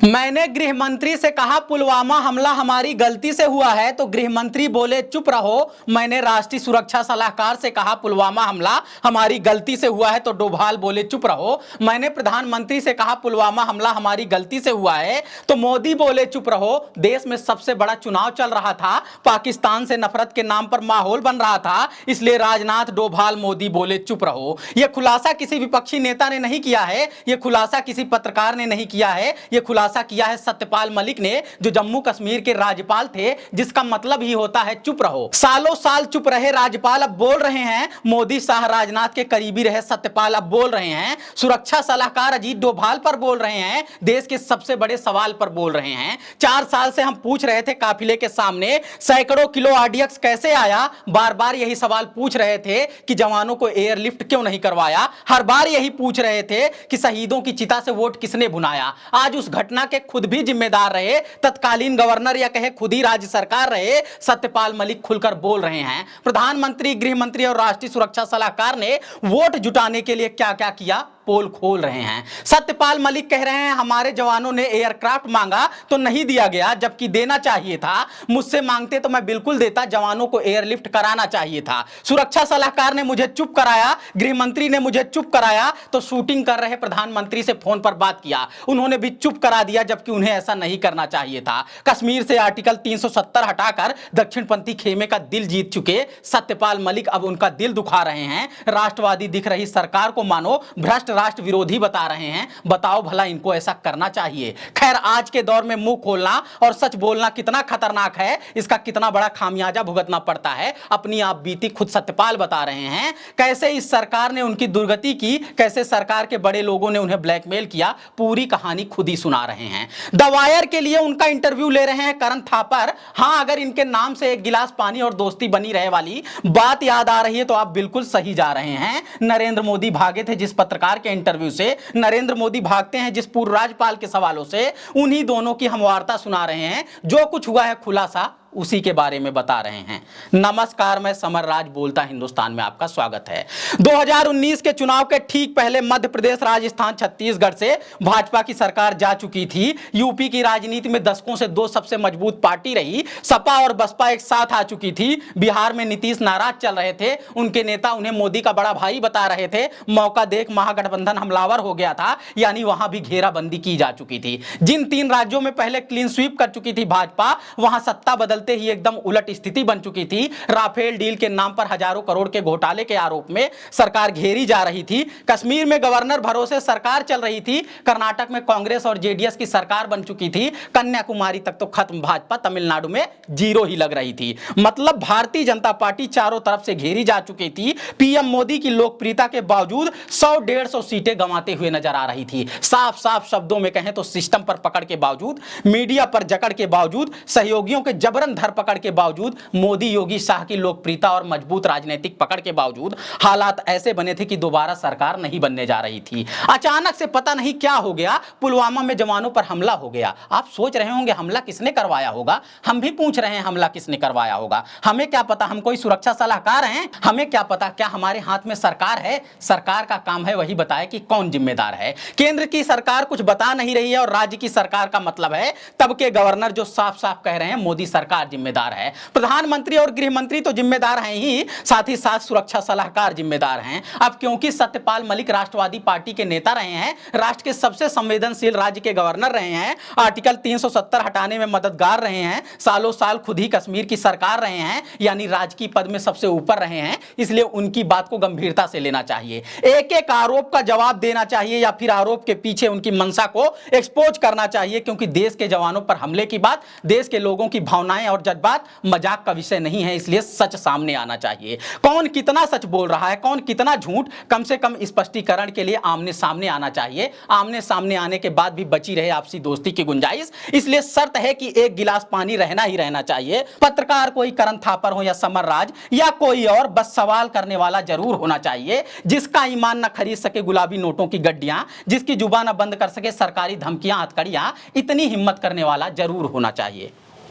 मैंने गृह मंत्री से कहा पुलवामा हमला हमारी गलती से हुआ है तो गृह मंत्री बोले चुप रहो। मैंने राष्ट्रीय सुरक्षा सलाहकार से कहा पुलवामा हमला हमारी गलती से हुआ है तो डोभाल बोले चुप रहो। मैंने प्रधानमंत्री से कहा पुलवामा हमला हमारी गलती से हुआ है तो मोदी बोले चुप रहो। देश में सबसे बड़ा चुनाव चल रहा था, पाकिस्तान से नफरत के नाम पर माहौल बन रहा था, इसलिए राजनाथ, डोभाल, मोदी बोले चुप रहो। यह खुलासा किसी विपक्षी नेता ने नहीं किया है, यह खुलासा किसी पत्रकार ने नहीं किया है, यह खुलासा किया है सत्यपाल मलिक ने, जो जम्मू कश्मीर के राज्यपाल थे, जिसका मतलब ही होता है चुप रहो। सालों साल चुप रहे राज्यपाल अब बोल रहे हैं। मोदी शाह राजनाथ के करीबी रहे सत्यपाल अब बोल रहे हैं। सुरक्षा सलाहकार अजीत डोभाल पर बोल रहे हैं। देश के सबसे बड़े सवाल पर बोल रहे हैं। 4 साल से हम पूछ रहे थे काफिले के सामने सैकड़ों किलो आरडीएक्स कैसे आया। बार बार यही सवाल पूछ रहे थे कि जवानों को एयरलिफ्ट क्यों नहीं करवाया। हर बार यही पूछ रहे थे कि शहीदों की चिता से वोट किसने भुनाया। आज उस घटना के खुद भी जिम्मेदार रहे तत्कालीन गवर्नर या कहे खुद ही राज्य सरकार रहे सत्यपाल मलिक खुलकर बोल रहे हैं। प्रधानमंत्री, गृह मंत्री और राष्ट्रीय सुरक्षा सलाहकार ने वोट जुटाने के लिए क्या क्या किया, पोल खोल रहे हैं। सत्यपाल मलिक कह रहे हैं हमारे जवानों ने एयरक्राफ्ट मांगा तो नहीं दिया गया, जबकि देना चाहिए था। मुझसे मांगते तो मैं बिल्कुल देता, जवानों को एयरलिफ्ट कराना चाहिए था। सुरक्षा सलाहकार ने मुझे चुप कराया, गृह मंत्री ने मुझे चुप कराया तो शूटिंग कर रहे प्रधानमंत्री से फोन पर बात किया, उन्होंने भी चुप करा दिया, जबकि उन्हें ऐसा नहीं करना चाहिए था। कश्मीर से आर्टिकल 370 हटाकर दक्षिणपंथी खेमे का दिल जीत चुके सत्यपाल मलिक अब उनका दिल दुखा रहे हैं। राष्ट्रवादी दिख रही सरकार को मानो भ्रष्ट राष्ट्र विरोधी बता रहे हैं। बताओ भला इनको ऐसा करना चाहिए। खैर, आज के दौर में मुंह खोलना और सच बोलना कितना खतरनाक है, इसका कितना बड़ा खामियाजा भुगतना पड़ता है, अपनी आप बीती खुद सत्यपाल बता रहे हैं। कैसे इस सरकार ने उनकी दुर्गति की, कैसे सरकार के बड़े लोगों ने उन्हें ब्लैकमेल किया, पूरी कहानी खुद ही सुना रहे हैं। द वायर के लिए उनका इंटरव्यू ले रहे हैं करण थापर। हां, अगर इनके नाम से एक गिलास पानी और दोस्ती बनी रहे वाली बात याद आ रही है तो आप बिल्कुल सही जा रहे हैं। नरेंद्र मोदी भागे थे जिस पत्रकार के इंटरव्यू से, नरेंद्र मोदी भागते हैं जिस पूर्व राज्यपाल के सवालों से, उन्हीं दोनों की हम वार्ता सुना रहे हैं। जो कुछ हुआ है खुलासा उसी के बारे में बता रहे हैं। नमस्कार, मैं समर राज बोलता हिंदुस्तान में आपका स्वागत है। 2019 के चुनाव के ठीक पहले मध्य प्रदेश, राजस्थान, छत्तीसगढ़ से भाजपा की सरकार जा चुकी थी। यूपी की राजनीति में दशकों से 2 सबसे मजबूत पार्टी रही, सपा और बसपा एक साथ आ चुकी थी। बिहार में नीतीश नाराज चल रहे थे, उनके नेता उन्हें मोदी का बड़ा भाई बता रहे थे। मौका देख महागठबंधन हमलावर हो गया था, यानी वहां भी घेराबंदी की जा चुकी थी। जिन 3 राज्यों में पहले क्लीन स्वीप कर चुकी थी भाजपा, वहां सत्ता बदलते ही एकदम उलट स्थिति बन चुकी थी। राफेल डील के नाम पर हजारों करोड़ के घोटाले के आरोप में सरकार घेरी जा रही थी। कश्मीर में गवर्नर भरोसे सरकार चल रही थी। कर्नाटक में कांग्रेस और जेडीएस की सरकार बन चुकी थी। कन्याकुमारी तक तो खत्म भाजपा, तमिलनाडु में 0 ही लग रही थी। मतलब भारतीय जनता पार्टी चारों तरफ से घेरी जा चुकी थी। पीएम मोदी की लोकप्रियता के बावजूद 100-150 सीटें गंवाते हुए नजर आ रही थी। साफ साफ शब्दों में कहें तो सिस्टम पर पकड़ के बावजूद, मीडिया पर जकड़ के बावजूद, सहयोगियों के जबरन धरपकड़ के बावजूद, मोदी योगी शाह की लोकप्रियता और मजबूत राजनीतिक पकड़ के बावजूद हालात ऐसे बने थे कि दोबारा सरकार नहीं बनने जा रही थी। अचानक से पता नहीं क्या हो गया, पुलवामा में जवानों पर हमला हो गया। आप सोच रहे होंगे हमला किसने करवाया होगा, हम भी पूछ रहे हैं हमला किसने करवाया होगा। हमें क्या पता, हम कोई सुरक्षा सलाहकार हैं, हमें क्या पता, क्या हमारे हाथ में सरकार है। सरकार का काम है वही बताए कि कौन जिम्मेदार है। केंद्र की सरकार कुछ बता नहीं रही है और राज्य की सरकार का मतलब है तब के गवर्नर जो साफ साफ कह रहे हैं मोदी सरकार जिम्मेदार है। प्रधानमंत्री और गृह मंत्री तो जिम्मेदार हैं ही, साथ ही साथ सुरक्षा सलाहकार जिम्मेदार हैं। अब क्योंकि सत्यपाल मलिक राष्ट्रवादी पार्टी के नेता रहे हैं, राष्ट्र के सबसे संवेदनशील राज्य के गवर्नर रहे हैं, आर्टिकल 370 हटाने में मददगार रहे हैं, सालों साल खुद ही कश्मीर की सरकार रहे हैं, यानी राजकीय पद में सबसे ऊपर रहे हैं, इसलिए उनकी बात को गंभीरता से लेना चाहिए। एक एक आरोप का जवाब देना चाहिए या फिर आरोप के पीछे उनकी मंशा को एक्सपोज करना चाहिए, क्योंकि देश के जवानों पर हमले की बात, देश के लोगों की भावनाएं और जज्बात मजाक का विषय नहीं है, इसलिए सच सामने आना चाहिए। कौन कितना सच बोल रहा है, कौन कितना झूठ, कम से कम स्पष्टीकरण के लिए आमने सामने आना चाहिए। आमने सामने आने के बाद भी बची रहे आपसी दोस्ती की गुंजाइश, इसलिए शर्त है कि एक गिलास पानी रहना ही रहना चाहिए। पत्रकार कोई करण थापर हो या समर राज या कोई और, बस सवाल करने वाला जरूर होना चाहिए, जिसका ईमान न खरीद सके गुलाबी नोटों की गड्डियां, जिसकी जुबान न बंद कर सके सरकारी धमकियां, हथकड़ियां, इतनी हिम्मत करने वाला जरूर होना चाहिए।